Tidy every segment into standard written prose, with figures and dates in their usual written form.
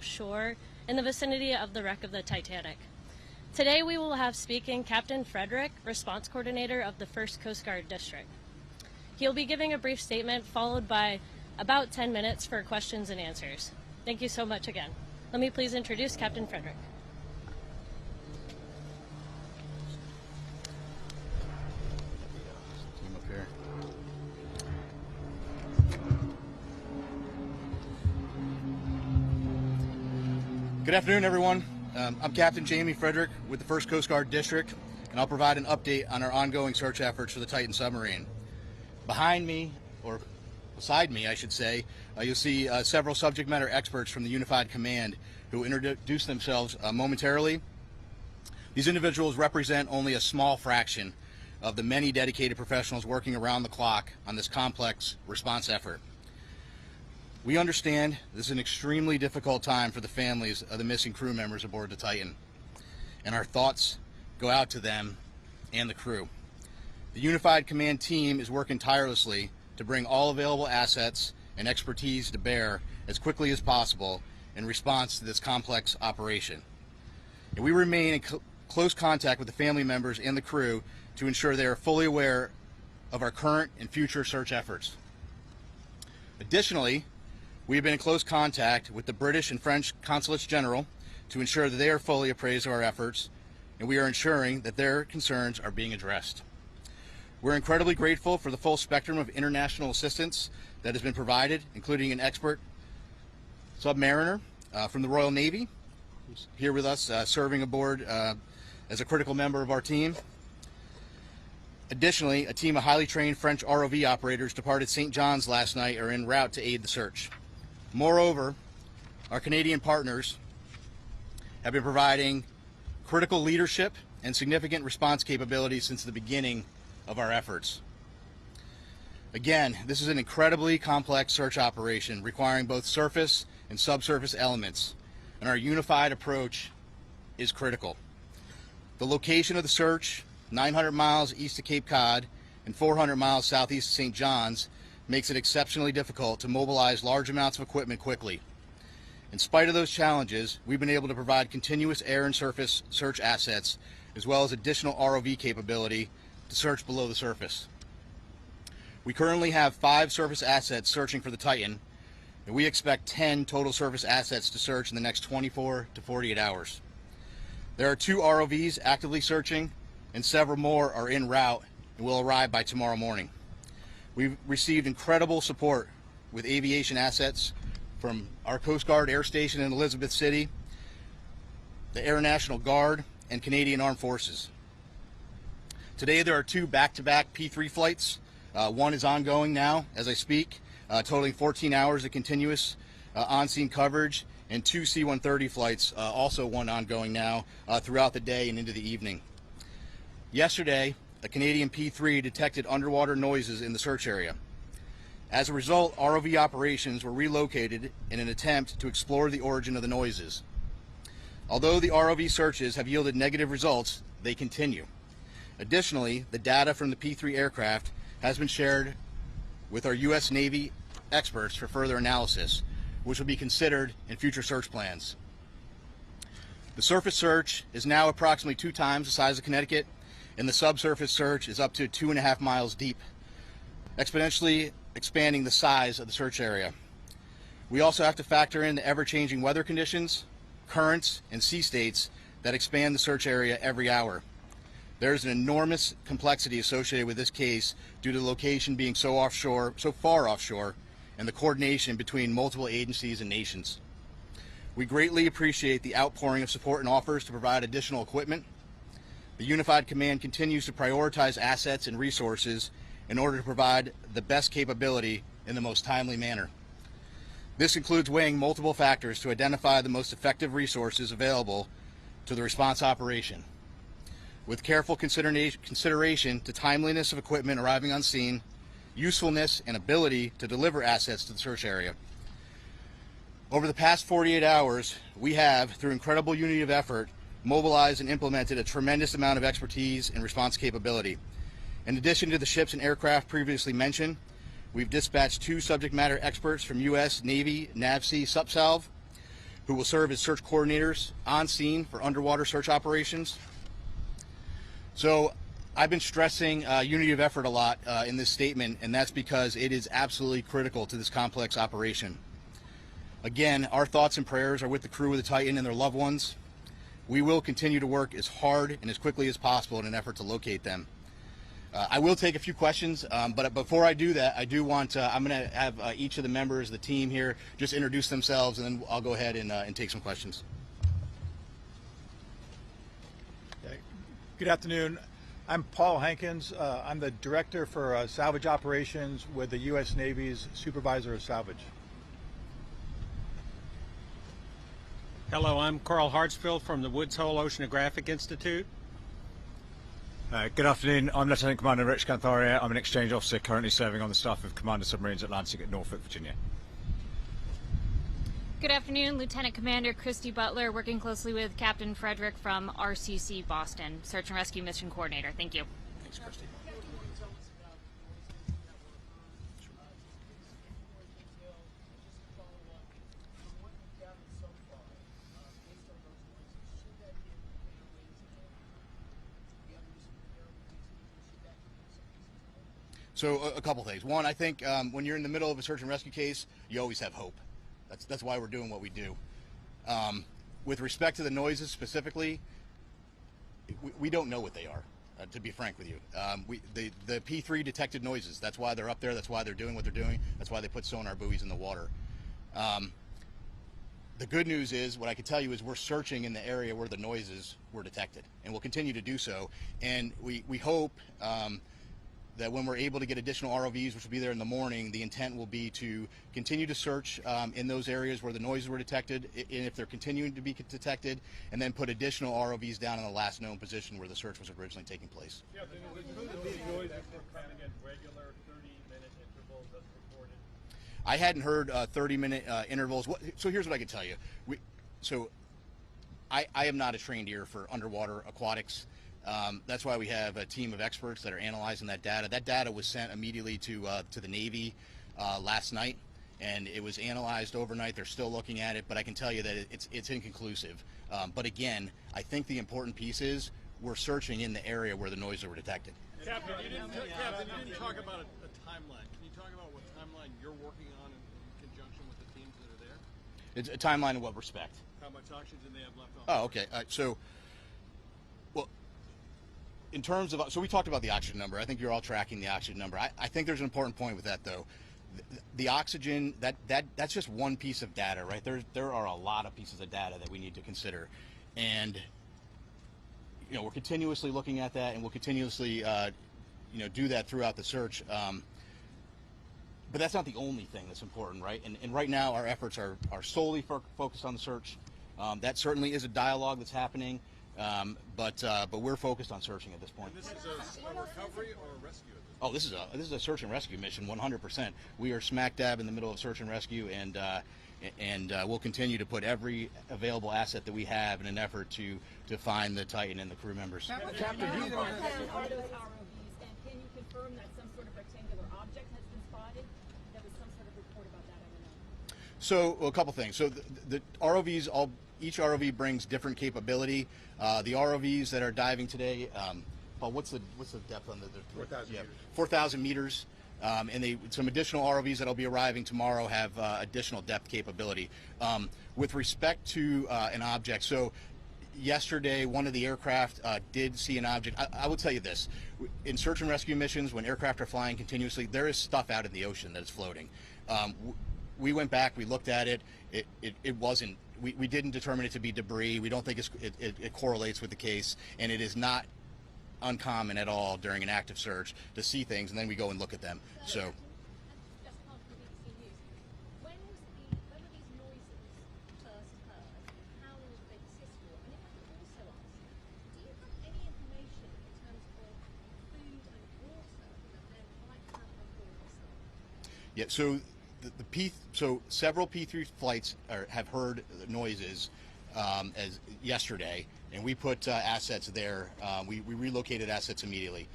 offshore in the vicinity of the wreck of the Titanic. Today we will have speaking Captain Frederick, Response Coordinator of the 1st Coast Guard District. He'll be giving a brief statement followed by about 10 minutes for questions and answers. Thank you so much again. Let me please introduce Captain Frederick. Team up here. Good afternoon, everyone. I'm Captain Jamie Frederick with the 1st Coast Guard District, and I'll provide an update on our ongoing search efforts for the Titan submarine. Behind me, or beside me, I should say, you'll see several subject matter experts from the Unified Command who will introduce themselves momentarily. These individuals represent only a small fraction of the many dedicated professionals working around the clock on this complex response effort. We understand this is an extremely difficult time for the families of the missing crew members aboard the Titan, and our thoughts go out to them and the crew. The Unified Command team is working tirelessly to bring all available assets and expertise to bear as quickly as possible in response to this complex operation. And we remain in close contact with the family members and the crew to ensure they are fully aware of our current and future search efforts. Additionally, we have been in close contact with the British and French Consulates General to ensure that they are fully appraised of our efforts, and we are ensuring that their concerns are being addressed. We're incredibly grateful for the full spectrum of international assistance that has been provided, including an expert submariner from the Royal Navy, who's here with us serving aboard as a critical member of our team. Additionally, a team of highly trained French ROV operators departed St. John's last night are en route to aid the search. Moreover, our Canadian partners have been providing critical leadership and significant response capabilities since the beginning of our efforts. Again, this is an incredibly complex search operation requiring both surface and subsurface elements, and our unified approach is critical. The location of the search, 900 miles east of Cape Cod and 400 miles southeast of St. John's, makes it exceptionally difficult to mobilize large amounts of equipment quickly. In spite of those challenges, we've been able to provide continuous air and surface search assets, as well as additional ROV capability to search below the surface. We currently have 5 surface assets searching for the Titan, and we expect 10 total surface assets to search in the next 24 to 48 hours. There are 2 ROVs actively searching, and several more are en route and will arrive by tomorrow morning. We've received incredible support with aviation assets from our Coast Guard Air Station in Elizabeth City, the Air National Guard, and Canadian Armed Forces. Today there are 2 back-to-back P3 flights. One is ongoing now as I speak, totaling 14 hours of continuous on-scene coverage, and 2 C-130 flights, also one ongoing now, throughout the day and into the evening. Yesterday, a Canadian P3 detected underwater noises in the search area. As a result, ROV operations were relocated in an attempt to explore the origin of the noises. Although the ROV searches have yielded negative results, they continue. Additionally, the data from the P3 aircraft has been shared with our U.S. Navy experts for further analysis, which will be considered in future search plans. The surface search is now approximately 2 times the size of Connecticut, and the subsurface search is up to 2.5 miles deep, exponentially expanding the size of the search area. We also have to factor in the ever-changing weather conditions, currents, and sea states that expand the search area every hour. There is an enormous complexity associated with this case due to the location being so far offshore, and the coordination between multiple agencies and nations. We greatly appreciate the outpouring of support and offers to provide additional equipment. The Unified Command continues to prioritize assets and resources in order to provide the best capability in the most timely manner. This includes weighing multiple factors to identify the most effective resources available to the response operation, with careful consideration to timeliness of equipment arriving on scene, usefulness and ability to deliver assets to the search area. Over the past 48 hours, we have, through incredible unity of effort, mobilized and implemented a tremendous amount of expertise and response capability. In addition to the ships and aircraft previously mentioned, we've dispatched 2 subject matter experts from U.S. Navy NAVSEA SUPSALV, who will serve as search coordinators on scene for underwater search operations. So I've been stressing unity of effort a lot in this statement, and that's because it is absolutely critical to this complex operation. Again, our thoughts and prayers are with the crew of the Titan and their loved ones. We will continue to work as hard and as quickly as possible in an effort to locate them. I will take a few questions, but before I do that, I do want I'm going to have each of the members of the team here just introduce themselves, and then I'll go ahead and take some questions. Good afternoon. I'm Paul Hankins. I'm the Director for Salvage Operations with the U.S. Navy's Supervisor of Salvage. Hello, I'm Carl Hartsfield from the Woods Hole Oceanographic Institute. Good afternoon. I'm Lieutenant Commander Rich Cantharia. I'm an exchange officer currently serving on the staff of Commander Submarines Atlantic at Norfolk, Virginia. Good afternoon, Lieutenant Commander Christy Butler, working closely with Captain Frederick from RCC Boston, Search and Rescue Mission Coordinator. Thank you. Thanks, Christy. So a couple things. One, I think when you're in the middle of a search and rescue case, you always have hope. That's why we're doing what we do. With respect to the noises specifically, we don't know what they are, to be frank with you. The P3 detected noises. That's why they're up there. That's why they're doing what they're doing. That's why they put sonar buoys in the water. The good news is, what I can tell you is we're searching in the area where the noises were detected, and we'll continue to do so. And we hope that when we're able to get additional ROVs, which will be there in the morning, the intent will be to continue to search in those areas where the noises were detected, and if they're continuing to be detected, and then put additional ROVs down in the last known position where the search was originally taking place. Yeah, these noises were coming in regular 30-minute intervals as reported. I hadn't heard 30-minute intervals. So here's what I can tell you. I am not a trained ear for underwater aquatics. That's why we have a team of experts that are analyzing that data. That data was sent immediately to the Navy last night, and it was analyzed overnight. They're still looking at it, but I can tell you that it's inconclusive. But again, I think the important piece is we're searching in the area where the noises were detected. Captain, you didn't talk about a timeline. Can you talk about what timeline you're working on in conjunction with the teams that are there? It's a timeline in what respect? How much oxygen they have left on? Oh, okay. In terms of, so we talked about the oxygen number. I think you're all tracking the oxygen number. I think there's an important point with that, though. The oxygen, that's just one piece of data, right? There are a lot of pieces of data that we need to consider, and we're continuously looking at that, and we'll continuously do that throughout the search. But that's not the only thing that's important, right? And right now our efforts are solely focused on the search. That certainly is a dialogue that's happening. But we're focused on searching at this point. And this is a recovery or a rescue? Oh, this is a search and rescue mission, 100%. We are smack dab in the middle of search and rescue, and we'll continue to put every available asset that we have in an effort to find the Titan and the crew members. Captain, are those ROVs, and can you confirm that some sort of rectangular object has been spotted? There was some sort of report about that, I don't know. So a couple things. So the ROVs, each ROV brings different capability. The ROVs that are diving today, Paul, what's the depth on the 4,000 meters. 4,000 meters. And some additional ROVs that'll be arriving tomorrow have additional depth capability. With respect to an object, so yesterday one of the aircraft did see an object. I will tell you this: in search and rescue missions, when aircraft are flying continuously, there is stuff out in the ocean that is floating. We went back, we looked at it. It wasn't. We didn't determine it to be debris. We don't think it correlates with the case, and it is not uncommon at all during an active search to see things, and then we go and look at them. So. When were these noises first heard? How long did they persist for? And if I could also ask, do you have any information in terms of food and water that they might have on board the site? Yeah. So several P3 flights have heard noises as yesterday, and we put assets there. We relocated assets immediately.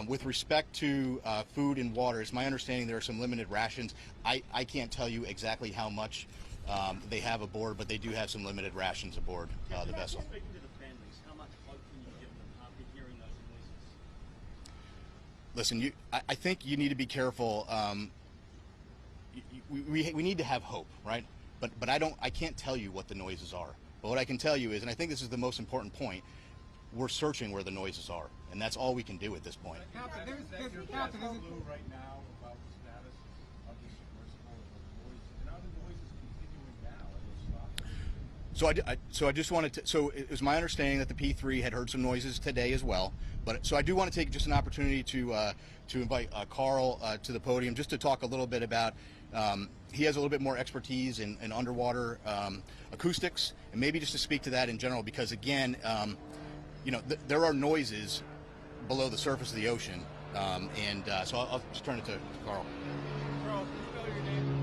With respect to food and water, it's my understanding there are some limited rations. I can't tell you exactly how much They have a board, but they do have some limited rations aboard the vessel. Speaking to the families, how much hope can you give them after hearing those voices? Listen, I think you need to be careful. We need to have hope, right? But I can't tell you what the noises are. But what I can tell you is, and I think this is the most important point, we're searching where the noises are, and that's all we can do at this point. Captain, there's clue right now about the status of the submersible and the noise, and are the noises continuing now? Are they stopping? So I just wanted to. So it was my understanding that the P3 had heard some noises today as well. But so I do want to take just an opportunity to invite Carl to the podium just to talk a little bit about. He has a little bit more expertise in underwater acoustics, and maybe just to speak to that in general, because again, there are noises below the surface of the ocean, so I'll just turn it to Carl. Carl, can you spell your name?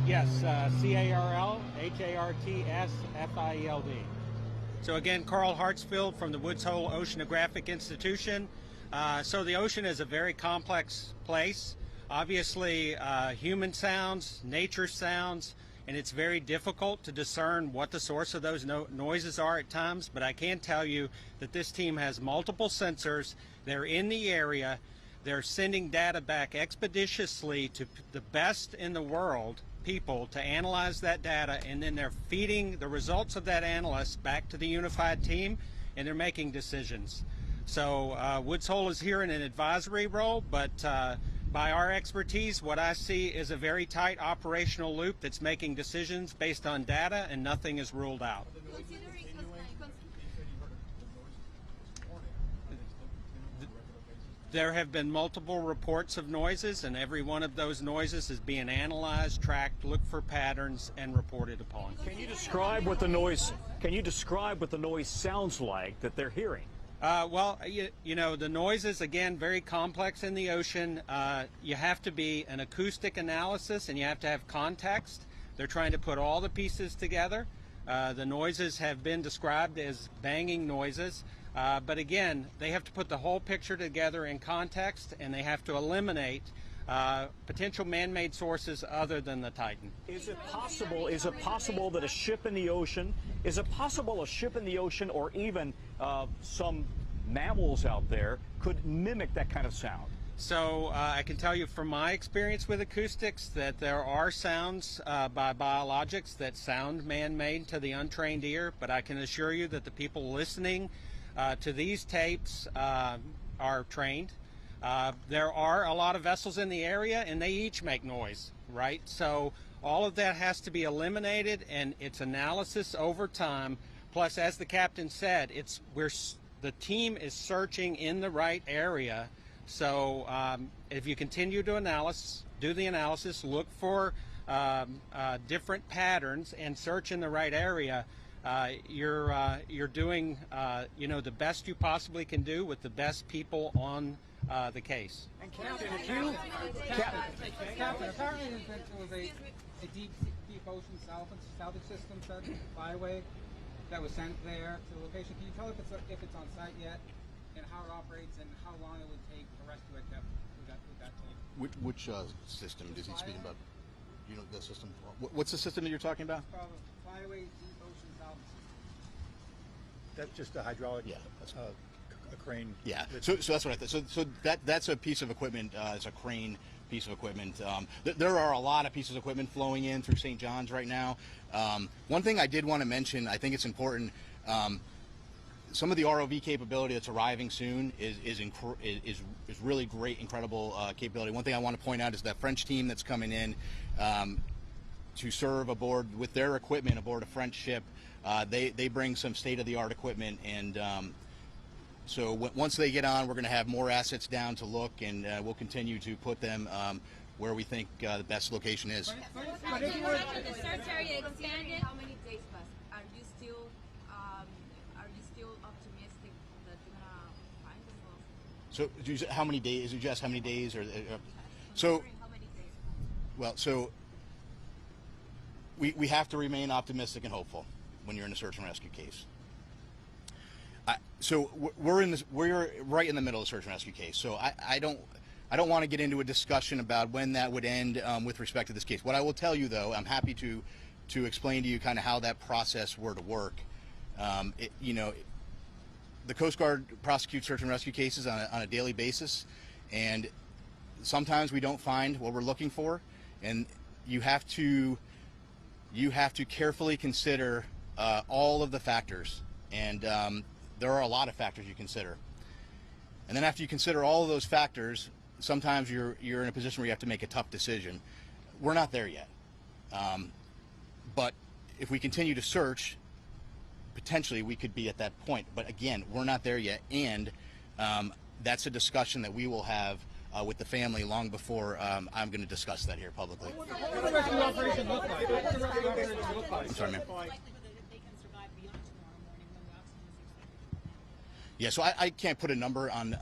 Yes, CarlHartsfield. So again, Carl Hartsfield from the Woods Hole Oceanographic Institution. So the ocean is a very complex place. Obviously, human sounds, nature sounds, and it's very difficult to discern what the source of those noises are at times. But I can tell you that this team has multiple sensors. They're in the area. They're sending data back expeditiously to the best in the world people to analyze that data, and then they're feeding the results of that analysis back to the unified team, and they're making decisions. So Woods Hole is here in an advisory role, but by our expertise, what I see is a very tight operational loop that's making decisions based on data, and nothing is ruled out. There have been multiple reports of noises, and every one of those noises is being analyzed, tracked, looked for patterns, and reported upon. Can you describe what the noise? Can you describe what the noise sounds like that they're hearing? Well, the noises, again, very complex in the ocean. You have to be an acoustic analysis, and you have to have context. They're trying to put all the pieces together. The noises have been described as banging noises. But again, they have to put the whole picture together in context, and they have to eliminate potential man-made sources other than the Titan. Is it possible that a ship in the ocean, or even some mammals out there could mimic that kind of sound? So I can tell you from my experience with acoustics that there are sounds by biologics that sound man-made to the untrained ear, but I can assure you that the people listening to these tapes are trained. There are a lot of vessels in the area, and they each make noise, right? So all of that has to be eliminated, and it's analysis over time. Plus, as the captain said, the team is searching in the right area. So if you continue to do the analysis, look for different patterns, and search in the right area, you're doing the best you possibly can do with the best people on the case. And Captain, apparently there was a deep ocean salvage system flyway that was sent there to the location. Can you tell if it's on site yet, and how it operates, and how long it would take to rescue it? Would that take? Which system is he speaking about? You know the system. What's the system that you're talking about? It's called a flyway deep ocean salvage system. That's just a hydraulic. Yeah, that's a crane. Yeah, so that's what I thought. So that's a piece of equipment. It's a crane piece of equipment. There are a lot of pieces of equipment flowing in through St. John's right now. One thing I did want to mention, I think it's important. Some of the ROV capability that's arriving soon is really great, incredible capability. One thing I want to point out is that French team that's coming in to serve aboard with their equipment aboard a French ship. They bring some state-of-the-art equipment, and so once they get on, we're going to have more assets down to look, and we'll continue to put them where we think the best location is. But if the search area expanded, how many days passed? Are you still optimistic that you're gonna find them? So how many days? Did you ask how many days? So how many days? Well, so we have to remain optimistic and hopeful when you're in a search and rescue case. So we're right in the middle of the search and rescue case. So I don't want to get into a discussion about when that would end with respect to this case. What I will tell you, though, I'm happy to explain to you kind of how that process were to work. You know, the Coast Guard prosecutes search and rescue cases on a daily basis, and sometimes we don't find what we're looking for, and you have to carefully consider all of the factors, and there are a lot of factors you consider. And then after you consider all of those factors, sometimes you're in a position where you have to make a tough decision. We're not there yet, but if we continue to search, potentially we could be at that point. But again, we're not there yet, and that's a discussion that we will have with the family long before I'm going to discuss that here publicly. What would the rescue operation look like? What would the rescue operation look like? I'm sorry, ma'am. Yeah, so I can't put a number on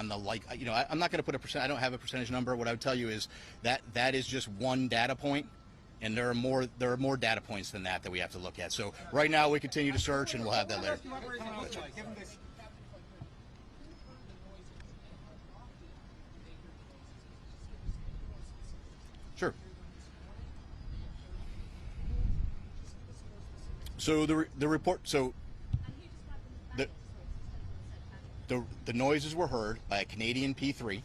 the, like, you know, I'm not going to put a percent. I don't have a percentage number. What I would tell you is that is just one data point, and there are more data points than that we have to look at. So right now we continue to search, and we'll have that later. Sure. So the report. So the noises were heard by a Canadian P3,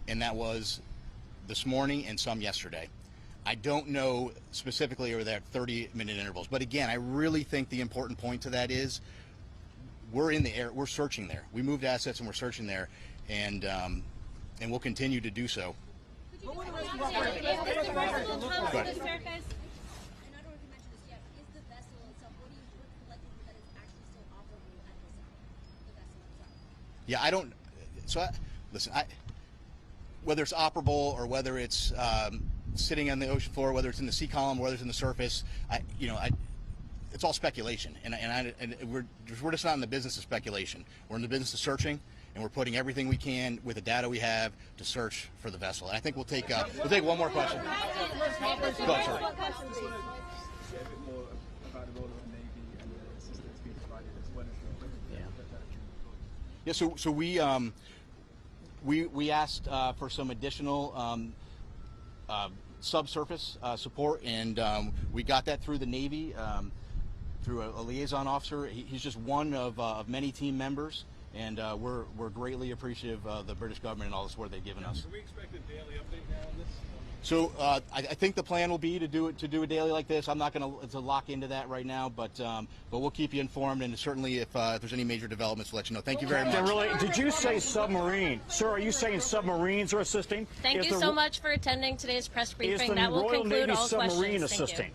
and that was this morning and some yesterday. I don't know specifically over that 30-minute intervals, but again, I really think the important point to that is we're in the air, we're searching there. We moved assets and we're searching there, and we'll continue to do so. What would the rescue operation look like? Go ahead. Yeah, I don't. So, listen. Whether it's operable or whether it's sitting on the ocean floor, whether it's in the sea column, whether it's in the surface, it's all speculation. And we're just not in the business of speculation. We're in the business of searching, and we're putting everything we can with the data we have to search for the vessel. And I think we'll take one more question. Go ahead, sorry. Yeah, so we asked for some additional subsurface support, and we got that through the Navy, through a liaison officer. He's just one of many team members, and we're greatly appreciative of the British government and all the support they've given us. Can we expect a daily update now on this? So I think the plan will be to do a daily like this. I'm not going to lock into that right now, but we'll keep you informed, and certainly if there's any major developments, we'll let you know. Thank you very much. Did you say submarine? Sir, are you saying submarines are assisting? Thank you so much for attending today's press briefing. That will Royal conclude Navy all submarine questions. assisting?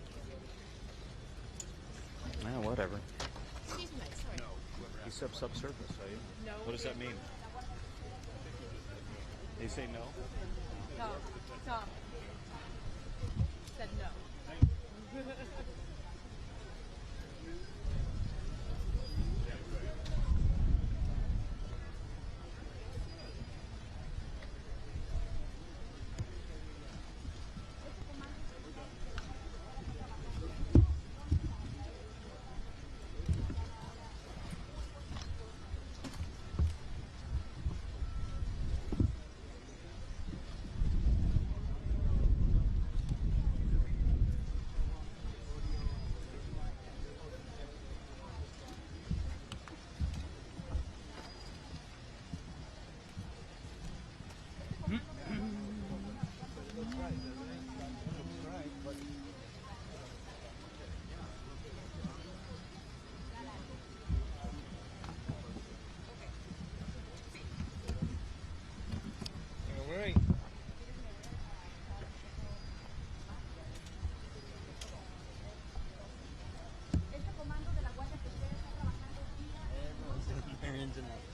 Thank you. Well, whatever. Excuse me, sorry. You said subsurface, are you? No. What does that mean? They say no? Tom said no. Ins and outs.